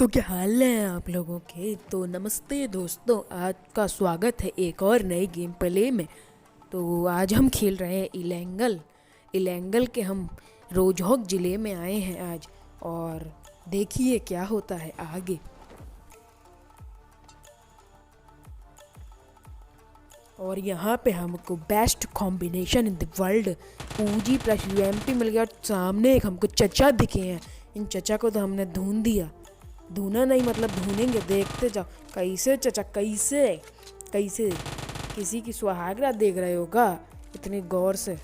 तो क्या हाल है आप लोगों के। तो नमस्ते दोस्तों, आज का स्वागत है एक और नए गेम प्ले में। तो आज हम खेल रहे हैं इलेंगल। इलेंगल के हम रोजहॉक ज़िले में आए हैं आज, और देखिए क्या होता है आगे। और यहाँ पे हमको best combination in the world पूजी प्लस यूएमपी मिल गया, और सामने एक हमको चचा दिखे हैं। इन चचा को तो हमने ढूंढ दिया, ढूंढना नहीं मतलब ढूंढेंगे। देखते जाओ कैसे चचा, कैसे कैसे किसी की सुहागरात देख रहे होगा इतनी गौर से।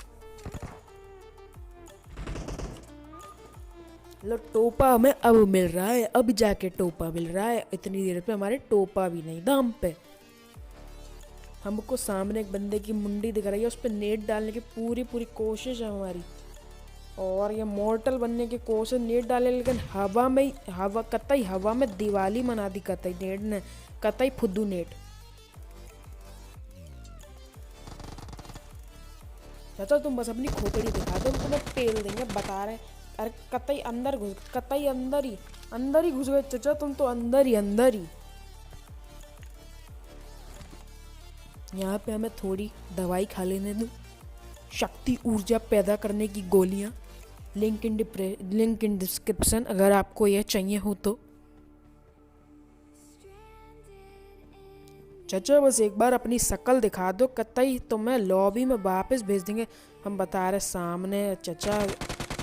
लो टोपा हमें अब मिल रहा है, अब जाके टोपा मिल रहा है। इतनी देर पे हमारे टोपा भी नहीं था हम पे। हमको सामने एक बंदे की मुंडी दिख रही है, उस पर नेट डालने की पूरी पूरी कोशिश है हमारी। और ये मॉर्टल बनने की कोशिश, नेट डाले लेकिन हवा में कतई हवा में दिवाली मना दी कतई नेट ने, कतई फुद्दू नेट। चाचा तुम बस अपनी खोपड़ी दिखा दो, तुम्हें पेल देंगे बता रहे। अरे कतई अंदर घुस, कतई अंदर ही घुस गए चाचा, तुम तो अंदर ही। यहाँ पे हमें थोड़ी दवाई खा लेने दो, शक्ति ऊर्जा पैदा करने की गोलियाँ। लिंक इन डिस्क्रिप्शन अगर आपको यह चाहिए हो तो। चाचा बस एक बार अपनी शक्ल दिखा दो, कतई तो मैं लॉबी में वापस भेज देंगे। हम बता रहे सामने चचा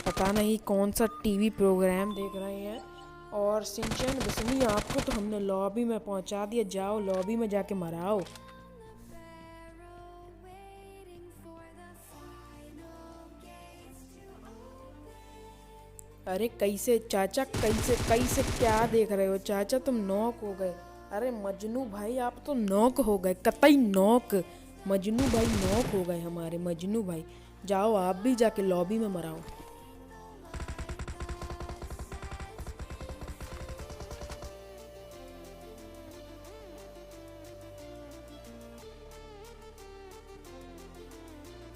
पता नहीं कौन सा टीवी प्रोग्राम देख रहे हैं, और सिंचन बिसनी आपको तो हमने लॉबी में पहुंचा दिया। जाओ लॉबी में जाके मराओ। अरे कैसे चाचा, कैसे कैसे क्या देख रहे हो चाचा, तुम नॉक हो गए। अरे मजनू भाई आप तो नॉक हो गए, कतई नॉक। मजनू भाई नॉक हो गए हमारे मजनू भाई। जाओ आप भी जाके लॉबी में मराओ।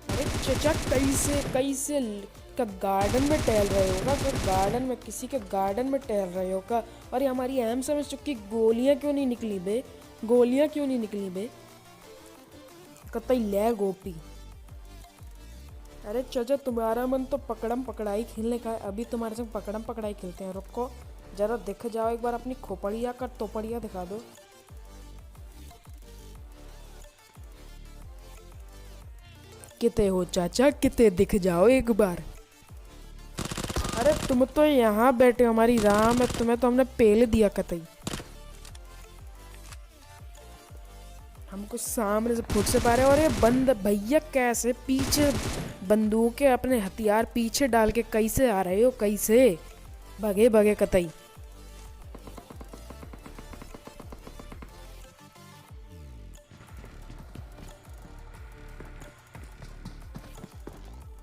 अरे चाचा कैसे कैसे का गार्डन में टहल रहे होगा, तो गार्डन में किसी के गार्डन में टहल रहे होगा। और ये हमारी एम से चुकी गोलियां क्यों नहीं निकली बे, गोलियां क्यों नहीं निकली बे, कतई ले गोपी। अरे चाचा तुम्हारा मन तो पकड़म पकड़ाई खेलने का है, अभी तुम्हारे संग पकड़म पकड़ाई खेलते हैं। रुको जरा दिख जाओ एक बार, अपनी खोपड़िया का तोपड़िया दिखा दो। किते हो चाचा, किते दिख जाओ एक बार। अरे तुम तो यहाँ बैठे हो हमारी राह में, तुम्हें तो हमने पेल दिया कतई। हमको सामने से फुट से पा रहे, और ये बंद भैया कैसे पीछे बंदूकें अपने हथियार पीछे डाल के कैसे आ रहे हो, कैसे भगे भगे कतई।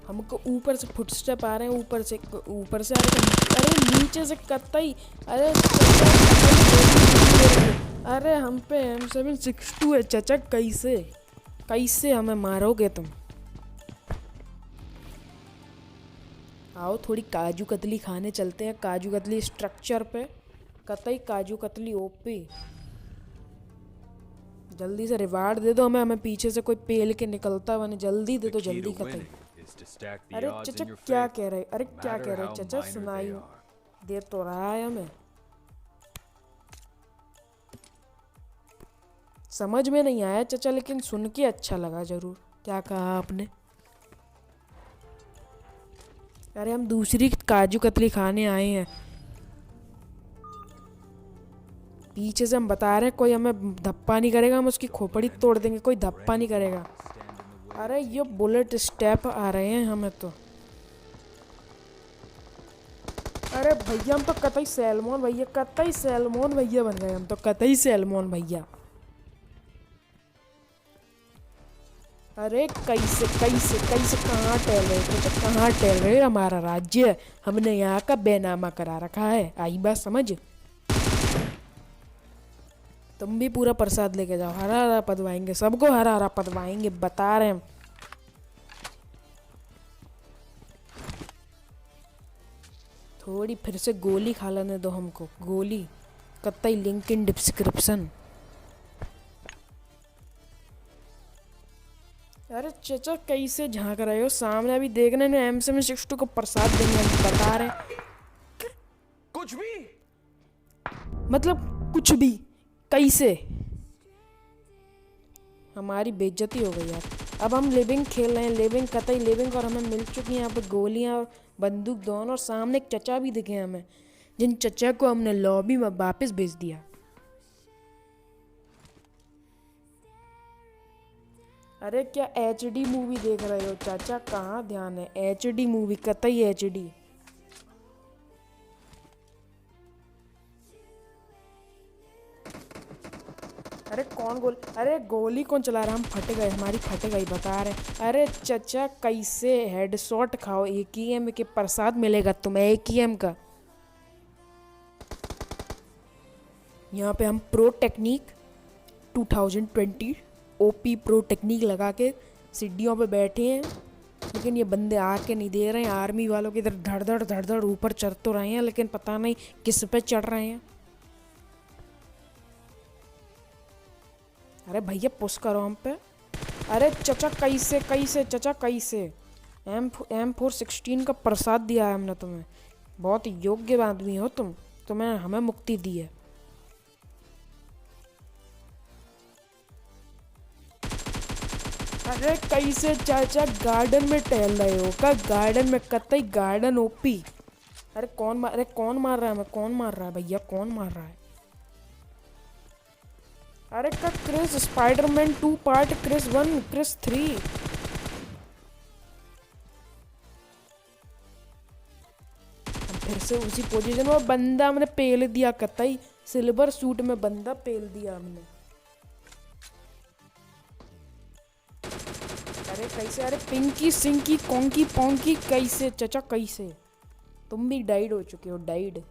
हमको ऊपर से फुटस्टेप आ रहे हैं, ऊपर से आ रहे हैं, अरे नीचे से कतई। अरे अरे हम पे M762 है चाचा, कैसे कैसे हमें मारोगे तुम। आओ थोड़ी काजू कतली खाने चलते हैं, काजू कतली स्ट्रक्चर पे, कतई काजू कतली ओपी। जल्दी से रिवार्ड दे दो हमें, हमें पीछे से कोई पेल के निकलता बने, जल्दी दे दो जल्दी कतई। अरे चाचा क्या कह रहे, अरे क्या कह रहे चाचा, सुनाई दे तो रहा है हमें, समझ में नहीं आया चाचा, लेकिन सुन के अच्छा लगा जरूर। क्या कहा आपने। अरे हम दूसरी काजू कतली खाने आए हैं, पीछे से हम बता रहे हैं कोई हमें धप्पा नहीं करेगा, हम उसकी खोपड़ी तोड़ देंगे, कोई धप्पा नहीं करेगा। अरे ये बुलेट स्टेप आ रहे हैं हमें तो। अरे भैया हम तो कतई सैलमोन भैया, कतई सैलमोन भैया बन गए हम तो, कतई सैलमोन भैया। अरे कैसे कैसे कैसे कहाँ टहल रहे थे, कहाँ टहल रहे, हमारा राज्य हमने यहाँ का बेनामा करा रखा है, आई बात समझ। तुम भी पूरा प्रसाद लेके जाओ, हरा हरा पदवाएंगे सबको, हरा हरा पदवाएंगे बता रहे हैं। थोड़ी फिर से गोली खा लेने दो हमको, गोली कतई लिंक इन डिस्क्रिप्शन। अरे चचा कैसे झांक रहे हो सामने? अभी देखने ने M762 को प्रसाद देंगे हम बता रहे हैं। कुछ भी मतलब कुछ भी कैसे? हमारी बेइज्जती हो गई यार। अब हम लिविंग खेल रहे हैं, लिविंग कतई लिविंग, और हमें मिल चुकी हैं यहाँ पे गोलियाँ और बंदूक दोनों, और सामने एक चचा भी दिखे हमें, जिन चचा को हमने लॉबी में वापस भेज दिया। अरे क्या HD मूवी देख रहे हो चाचा? कहाँ ध्यान है? HD मूवी, कतई HD। अरे कौन अरे गोली कौन चला रहा है? हम फट गए, हमारी फट गई बता रहे। अरे चचा कैसे हेडशॉट खाओ? AKM के प्रसाद मिलेगा तुम्हें, AKM का। यहाँ पे हम pro technique 2020 OP pro technique लगा के सीढ़ियों पे बैठे हैं, लेकिन ये बंदे आके नहीं दे रहे हैं। आर्मी वालों के इधर धड़ धड़ ऊपर चढ़ तो रहे हैं, लेकिन पता नहीं किस पे चढ़ रहे हैं। अरे भैया पुश करो हम पे। अरे चचा कैसे कैसे चचा कैसे? M416 का प्रसाद दिया है हमने तुम्हें, बहुत योग्य आदमी हो तुम, तुम्हें हमें मुक्ति दी है। अरे कैसे चाचा गार्डन में टहल रहे हो का? गार्डन में कतई गार्डन OP। अरे कौन मार रहा है हमें? कौन मार रहा है भैया? कौन मार रहा है? अरे का क्रिस स्पाइडरमैन 2 पार्ट, क्रिस 1, क्रिस 3। फिर से उसी पोजीशन में बंदा हमने पेल दिया, कतई सिल्वर सूट में बंदा पेल दिया हमने। अरे कैसे? अरे पिंकी सिंकी कॉन्की पॉन्की कैसे चचा कैसे? तुम भी डाइड हो चुके हो, डाइड।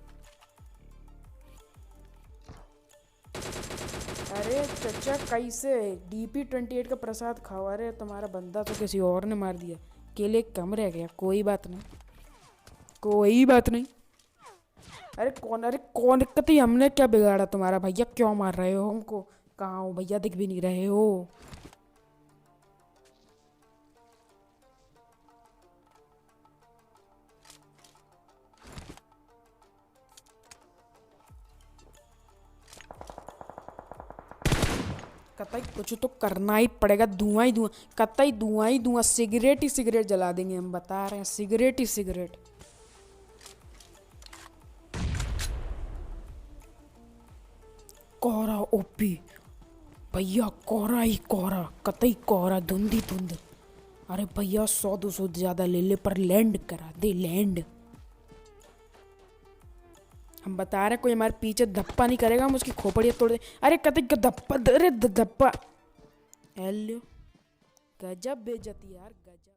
अरे चचा कैसे? DP28 का प्रसाद खाओ। अरे तुम्हारा बंदा तो किसी और ने मार दिया, केले कम रह गया। कोई बात नहीं, कोई बात नहीं। अरे कौन दिक्कत ही? हमने क्या बिगाड़ा तुम्हारा भैया? क्यों मार रहे हो हमको? कहाँ हो भैया? दिख भी नहीं रहे हो। कतई कुछ तो करना ही पड़ेगा, धुआं ही धुआं, कतई धुआं ही धुआं, सिगरेट ही सिगरेट जला देंगे हम बता रहे हैं, सिगरेट ही सिगरेट। कोहरा OP भैया, कोहरा ही कोहरा, कतई कोहरा, धुंध ही धुंध। अरे भैया 100-200 ज्यादा ले ले, पर लैंड करा दे, लैंड। हम बता रहे कोई हमारे पीछे धप्पा नहीं करेगा, हम उसकी खोपड़ियाँ तोड़ दे। अरे कतई धप्पा, अरे धप्पा। हेलो, गजब बेइज्जती यार, गजब।